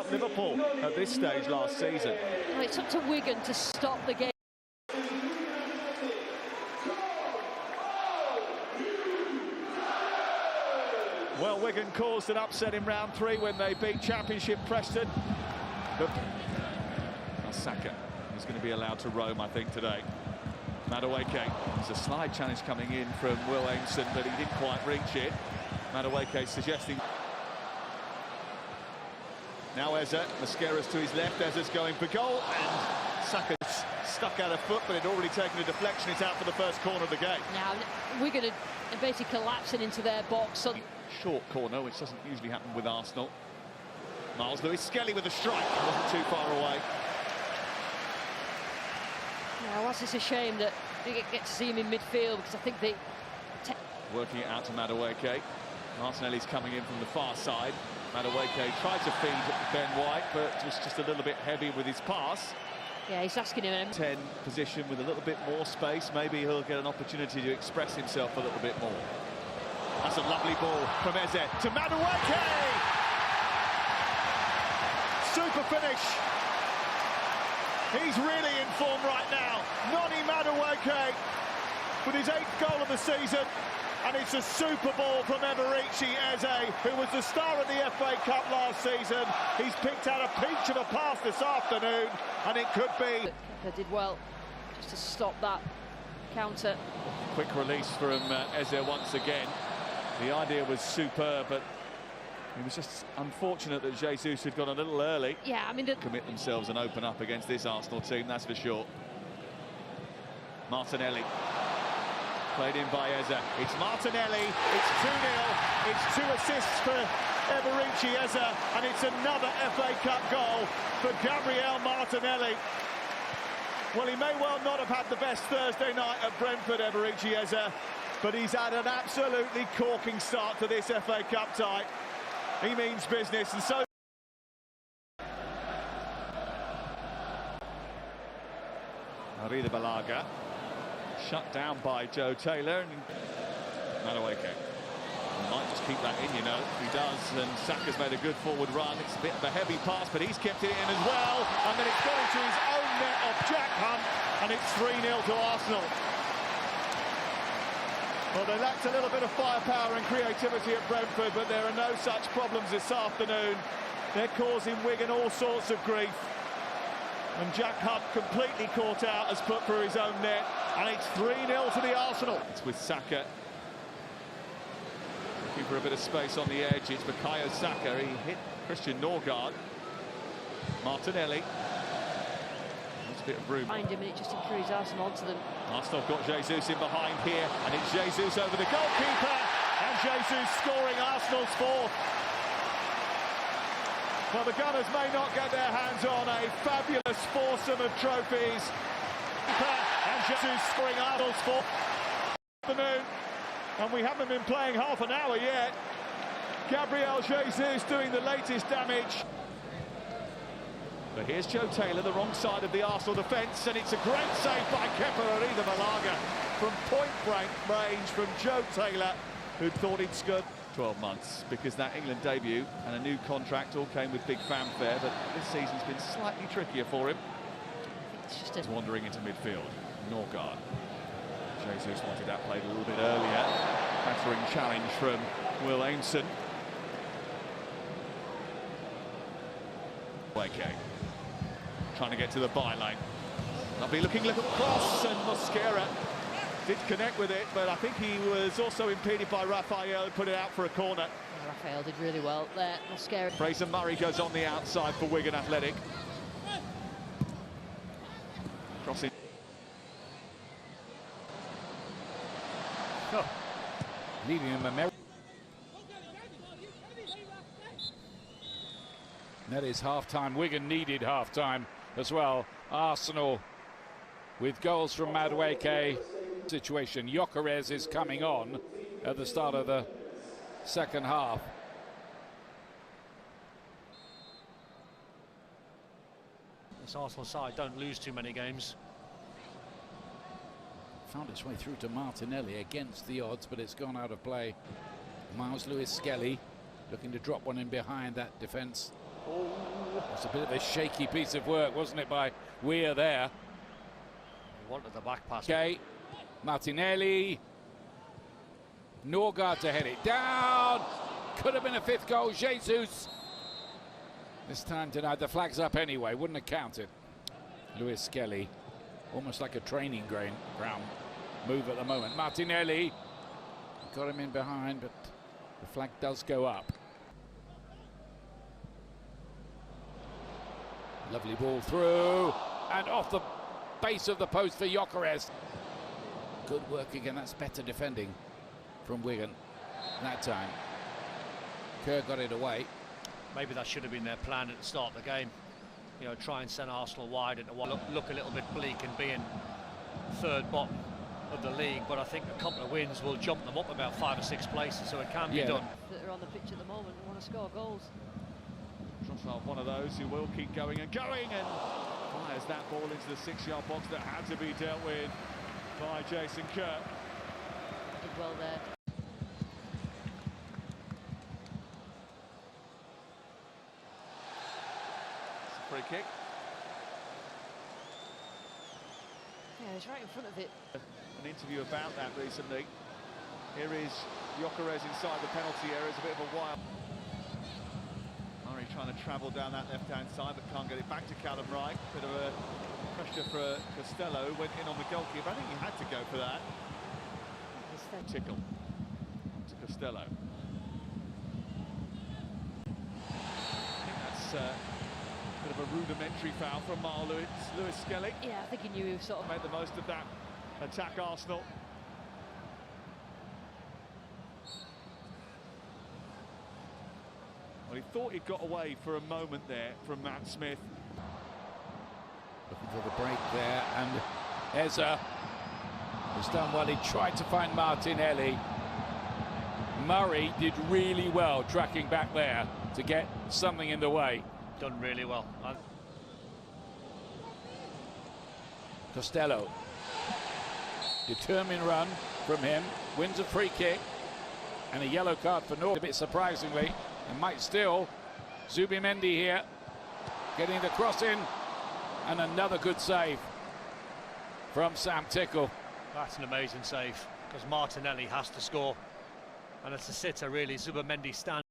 about Liverpool at this stage last season. Well, it's up to Wigan to stop the game. Well, Wigan caused an upset in round 3 when they beat Championship Preston. But Saka is going to be allowed to roam, I think, today. Madueke, there's a slide challenge coming in from Will Aimson, but he didn't quite reach it. Madueke suggesting. Now Eze, Mascara's to his left, Eze's going for goal, and Saka's stuck out of foot, but had already taken a deflection. It's out for the first corner of the game. Now, Wigan are basically collapsing into their box. So short corner, which doesn't usually happen with Arsenal. Miles Lewis-Skelly with a strike, wasn't too far away. Now, it's a shame that we get to see him in midfield, because I think they... Working it out to Madueke. Martinelli's coming in from the far side. Madueke tried to feed Ben White, but was just a little bit heavy with his pass. Yeah, he's asking him. 10 position with a little bit more space. Maybe he'll get an opportunity to express himself a little bit more. That's a lovely ball from Eze to Madueke! Super finish. He's really in form right now. Noni Madueke with his 8th goal of the season. And it's a super ball from Eberechi Eze, who was the star of the FA Cup last season. He's picked out a peach of a pass this afternoon, and it could be. They did well just to stop that counter. Quick release from Eze once again. The idea was superb, but it was just unfortunate that Jesus had gone a little early. Yeah, I mean... Commit themselves and open up against this Arsenal team, that's for sure. Martinelli. Played in by Eze. It's Martinelli, it's 2-0, it's 2 assists for Eberechi Eze, and it's another FA Cup goal for Gabriel Martinelli. Well, he may well not have had the best Thursday night at Brentford, Eberechi Eze, but he's had an absolutely corking start to this FA Cup tie. He means business, and so... Arida Balaga. Shut down by Joe Taylor, and Madueke might just keep that in, you know. He does, and Saka's made a good forward run. It's a bit of a heavy pass, but he's kept it in as well, and then it's gone into his own net of Jack Hunt, and it's 3-0 to Arsenal. Well, they lacked a little bit of firepower and creativity at Brentford, but there are no such problems this afternoon. They're causing Wigan all sorts of grief. And Jack Hunt, completely caught out, has put through his own net, and it's 3-0 to the Arsenal. It's with Saka. Looking for a bit of space on the edge. It's Bukayo Saka. He hit Christian Norgard. Martinelli. There's a bit of room. Behind him, and it just encourages Arsenal onto them. Arsenal have got Jesus in behind here, and it's Jesus over the goalkeeper, and Jesus scoring Arsenal's 4th. Well, the Gunners may not get their hands on a fabulous foursome of trophies. And Jesus scoring Arnold's 4th afternoon. And we haven't been playing half an hour yet. Gabriel Jesus doing the latest damage. But here's Joe Taylor, the wrong side of the Arsenal defence, and it's a great save by Kepa Arrizabalaga from point-blank range from Joe Taylor, who'd thought he'd scored 12 months, because that England debut and a new contract all came with big fanfare, but this season's been slightly trickier for him. It's just wandering into midfield. Norgard. Jesus wanted that played a little bit earlier. Battering challenge from Will Aimson. Okay. Trying to get to the byline. They'll be looking across, and Mosquera did connect with it, but I think he was also impeded by Raphael, put it out for a corner. Yeah, Raphael did really well there. Mosquera. Fraser Murray goes on the outside for Wigan Athletic. Crossing. Oh. Leaving him a That is half-time. Wigan needed half-time as well. Arsenal with goals from Madueke. Situation. Gyökeres is coming on at the start of the second half. This Arsenal side don't lose too many games. Found its way through to Martinelli against the odds, but it's gone out of play. Miles Lewis-Skelly looking to drop one in behind that defence. Oh. It's a bit of a shaky piece of work, wasn't it, by Weir there? He wanted the back pass. Okay, Martinelli. Norgard to head it down. Could have been a fifth goal. Jesus. This time denied. The flag's up anyway. Wouldn't have counted. Lewis Skelly. Almost like a training ground move at the moment. Martinelli. Got him in behind, but the flag does go up. Lovely ball through. And off the base of the post for Gyökeres. Good work again. That's better defending from Wigan that time. Kerr got it away. Maybe that should have been their plan at the start of the game. You know, try and send Arsenal wide and look a little bit bleak and being third bottom of the league. But I think a couple of wins will jump them up about 5 or 6 places, so it can be done. That are on the pitch at the moment and want to score goals. Trossard, one of those who will keep going and going, and fires that ball into the 6-yard box that had to be dealt with by Jason Kerr. Did well there. Free kick. Yeah, he's right in front of it. An interview about that recently. Here is Gyökeres inside the penalty area. It's a bit of a wild. Murray trying to travel down that left-hand side, but can't get it back to Callum Wright. Bit of a pressure for Costello. Went in on the goalkeeper. I think he had to go for that. Tickle to Costello. I think that's a bit of a rudimentary foul from Lewis Skelly. Yeah, I think he knew he was sort of... Made the most of that attack, Arsenal. Well, he thought he got away for a moment there from Matt Smith. Looking for the break there, and Eza has done well. He tried to find Martinelli. Murray did really well tracking back there to get something in the way. Done really well. Costello. Determined run from him. Wins a free kick. And a yellow card for North. A bit surprisingly. And might still. Zubimendi here. Getting the cross in. And another good save from Sam Tickle. That's an amazing save, because Martinelli has to score. And it's a sitter, really. Zubimendi stands.